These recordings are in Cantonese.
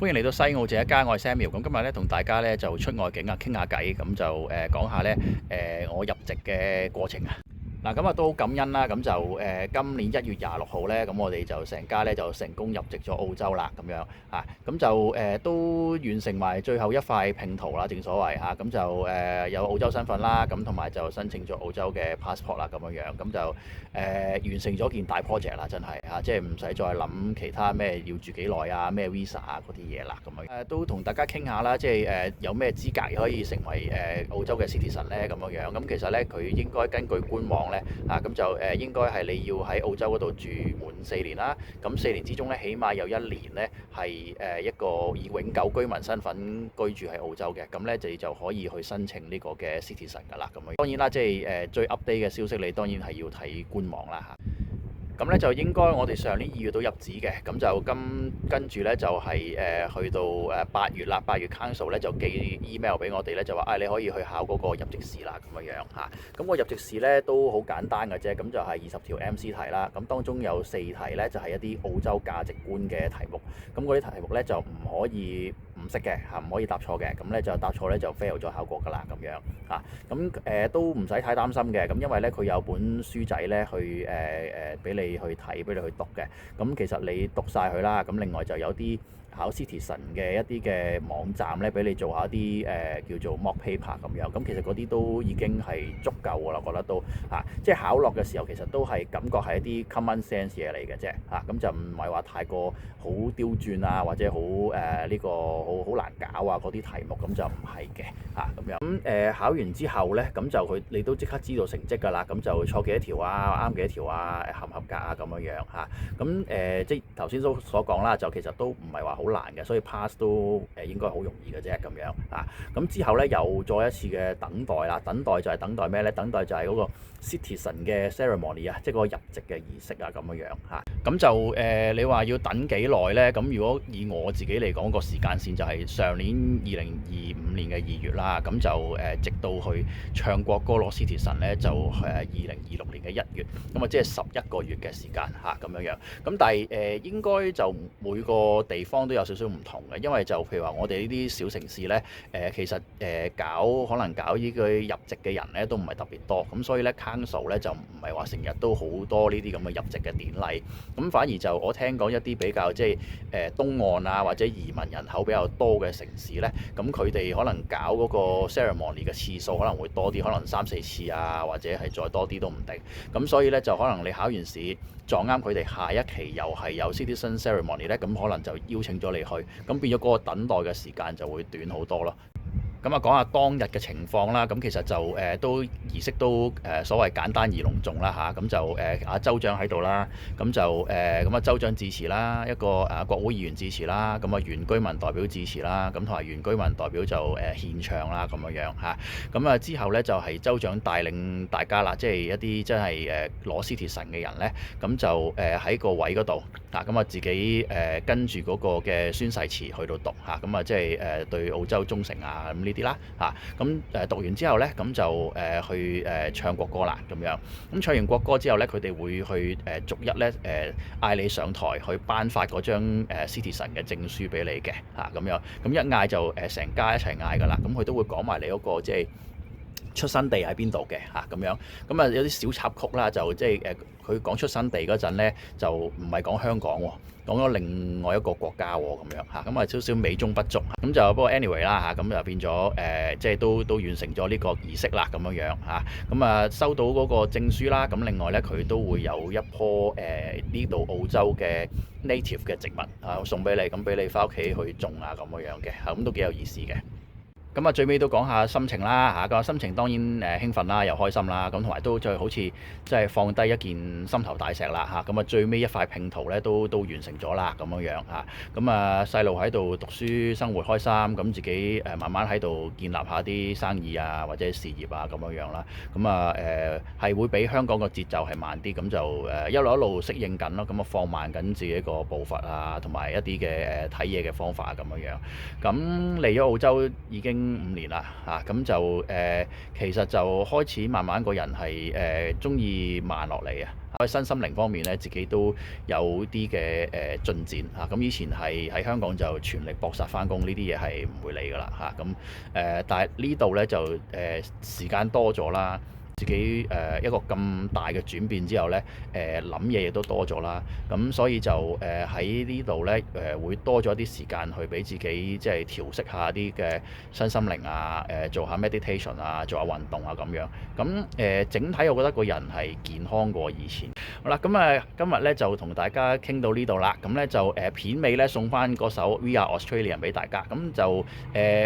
歡迎嚟到西澳這一家，我係 Samuel。咁今日咧同大家咧就出外景啊，傾下偈，咁就講下咧我入籍嘅過程啊。嗱，咁啊都好感恩啦，咁就今年1月26號咧，咁我哋就成家咧就成功入籍咗澳洲啦，咁樣啊，咁就都完成埋最後一塊拼圖啦，正所謂嚇，咁就有澳洲身份啦，咁同埋就申請咗澳洲嘅 passport 啦，咁樣，咁就完成咗件大 project 啦，真係嚇，即係唔使再諗其他咩要住幾耐啊，咩 visa 啊嗰啲嘢啦，咁樣都同大家傾下啦，即係有咩資格可以成為澳洲嘅 citizen 咧，咁樣，咁其實咧佢應該根據官網咧。咁就應該係你要喺澳洲嗰度住滿4年啦，咁4年之中咧，起碼有1年咧係一個以永久居民身份居住喺澳洲嘅，咁咧就可以去申請呢個嘅 citizen 㗎啦，咁樣。當然啦，即係最 update 嘅消息，你當然係要睇官網啦嚇。咁咧就應該我哋上年2月都入紙嘅，咁就跟住咧就係去到8月啦，8月 Council 咧就寄 email 俾我哋咧，就話你可以去考嗰個入籍試啦，咁樣嚇。咁個入籍試咧都好簡單嘅啫，咁就係20條 MC 題啦，咁當中有4題咧就係一啲澳洲價值觀嘅題目，咁嗰啲題目咧就唔可以唔識嘅嚇，唔可以答錯嘅，咁咧就答錯咧就 fail 咗考過㗎啦，咁樣嚇。咁都唔使太擔心嘅，咁因為咧佢有本書仔咧去俾你去睇，俾你去讀嘅。咁其實你讀晒佢啦，咁另外就有啲考 Citizen 嘅一啲嘅網站咧，俾你做下啲叫做 mock paper 咁樣。咁其實嗰啲都已經係足夠㗎啦，我覺得都即係考落嘅時候，其實都係感覺係一啲 common sense 嘢嚟嘅啫咁就唔係話太過好刁鑽啊，或者好呢個好難搞啊嗰啲題目，咁就唔係嘅咁樣。咁考完之後咧，咁就你都即刻知道成績㗎啦，咁就錯幾多條啊，啱幾多條啊，合唔合格啊咁樣咁即係頭先所講啦，就其實都唔係話好難嘅，所以 pass 都應該好容易嘅啫咁樣咁之後咧又再一次嘅等待啦，等待就係等待咩咧？等待就係嗰個 citizen 嘅 ceremony 啊，即係嗰個入籍嘅儀式啊咁樣咁就你話要等幾耐咧？咁如果以我自己嚟講，個時間線就係上年2025年嘅2月啦，咁就直到去唱國歌攞 citizen 咧，就2026年嘅1月，咁啊即係11個月嘅時間咁樣。咁但係應該就每個地方都有少少唔同嘅，因為就譬如話我哋呢啲小城市咧，其實可能搞呢個入籍嘅人咧都唔係特別多，咁所以咧 Council 咧就唔係話成日都好多呢啲咁嘅入籍嘅典禮，咁反而就我聽講一啲比較即係東岸啊或者移民人口比較多嘅城市咧，咁佢哋可能搞嗰個 ceremony 嘅次數可能會多啲，可能3-4次啊，或者係再多啲都唔定，咁所以咧就可能你考完試撞啱佢哋下一期又係有 citizen ceremony 咧，咁可能就邀請咗你去，咁變咗嗰個等待嘅時間就會短好多咯。咁啊，講下當日嘅情況啦。咁其實就都儀式都所謂簡單而隆重啦咁就州長喺度啦，咁就咁啊州長致辭啦，一個國會議員致辭啦，咁啊原居民代表致辭啦，咁同埋原居民代表就獻唱啦咁樣咁啊之後咧就係州長帶領大家啦，即係一啲真係攞 citizen 嘅人咧，咁就喺個位嗰度咁啊自己跟住嗰個嘅宣誓詞去到讀咁啊即係對澳洲忠誠咁呢啲啦咁讀完之後咧，咁就去唱國歌啦咁樣。咁唱完國歌之後咧，佢哋會去逐一咧嗌你上台去頒發嗰張citizen 嘅證書俾你嘅咁樣。咁一嗌就成家一齊嗌㗎啦。咁佢都會講埋你嗰個即係出生地喺邊度嘅咁樣。咁啊有啲小插曲啦，就即係佢講出生地嗰陣咧，就唔係講香港喎，講咗另外一個國家喎咁樣咁啊少少美中不足咁就不過 anyway 啦咁就變咗即係都完成咗呢個儀式啦咁樣咁啊收到嗰個證書啦，咁另外咧佢都會有一棵呢度澳洲嘅 native 嘅植物送俾你，咁俾你翻屋企去種咁樣嘅咁都幾有意思嘅。咁啊，最尾都講下心情啦個心情當然興奮啦，又開心啦，咁同埋都就好似即係放低一件心頭大石啦咁啊最尾一塊拼圖咧都完成咗啦咁樣咁啊細路喺度讀書生活開心，咁自己慢慢喺度建立下啲生意啊或者事業啊咁樣啦，咁啊係會比香港個節奏係慢啲，咁就一路適應緊咯，咁啊放慢緊自己個步伐啊，同埋一啲嘅睇嘢嘅方法咁樣。咁嚟咗澳洲已經5年啦咁就其實就開始慢慢個人係中意慢落嚟喺身心靈方面咧，自己都有啲嘅進展嚇。咁以前係喺香港就全力搏殺翻工，呢啲嘢係唔會理噶啦嚇。咁但係呢度咧就時間多咗啦。自己一個咁大嘅轉變之後呢，諗嘢亦都多咗啦，咁所以就喺呢度呢，會多咗啲時間去俾自己即係調適下啲嘅身心靈啊，做下 meditation 啊，做下運動啊咁樣。咁整體我覺得個人係健康過以前。好啦，咁今日呢就同大家傾到呢度啦。咁呢就片尾呢送翻嗰首 We Are Australian 俾大家。咁就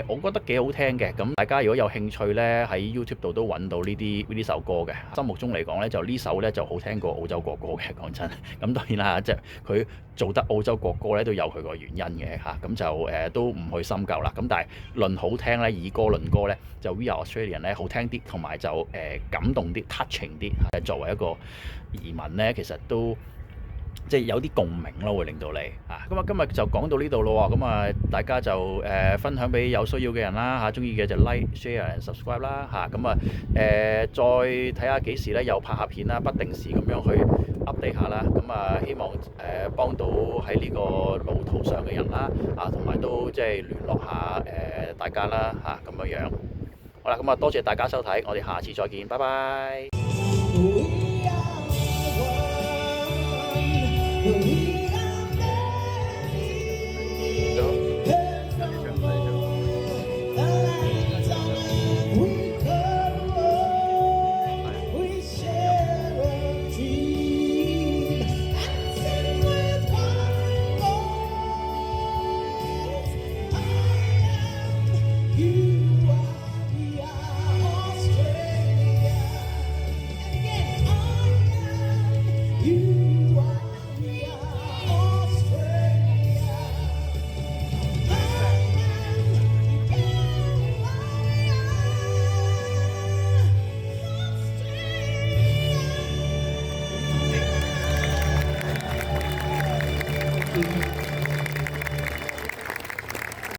我覺得幾好聽嘅。咁大家如果有興趣呢，喺 YouTube 度都揾到呢首歌嘅。心目中嚟講呢，就呢首呢就好聽過澳洲國歌嘅。講真，咁當然啦，即係佢做得澳洲國歌呢都有佢個原因嘅嚇。咁就都唔去深究啦。咁但係論好聽呢，以歌論歌呢，就 We Are Australian 呢好聽啲，同埋就感動啲、touching 啲。作為一個移民呢，其實都即係有啲共鳴咯，會令到你啊。咁今日就講到呢度咯喎。咁大家就分享俾有需要嘅人啦嚇，中意嘅就 like、share、subscribe 啦嚇。咁再睇下幾時咧又拍下片啦，不定時咁樣去 update 下啦。咁希望幫到喺呢個路途上嘅人啦啊，同埋都即係聯絡下大家啦嚇咁樣。好啦，咁多謝大家收睇，我哋下次再見，拜拜。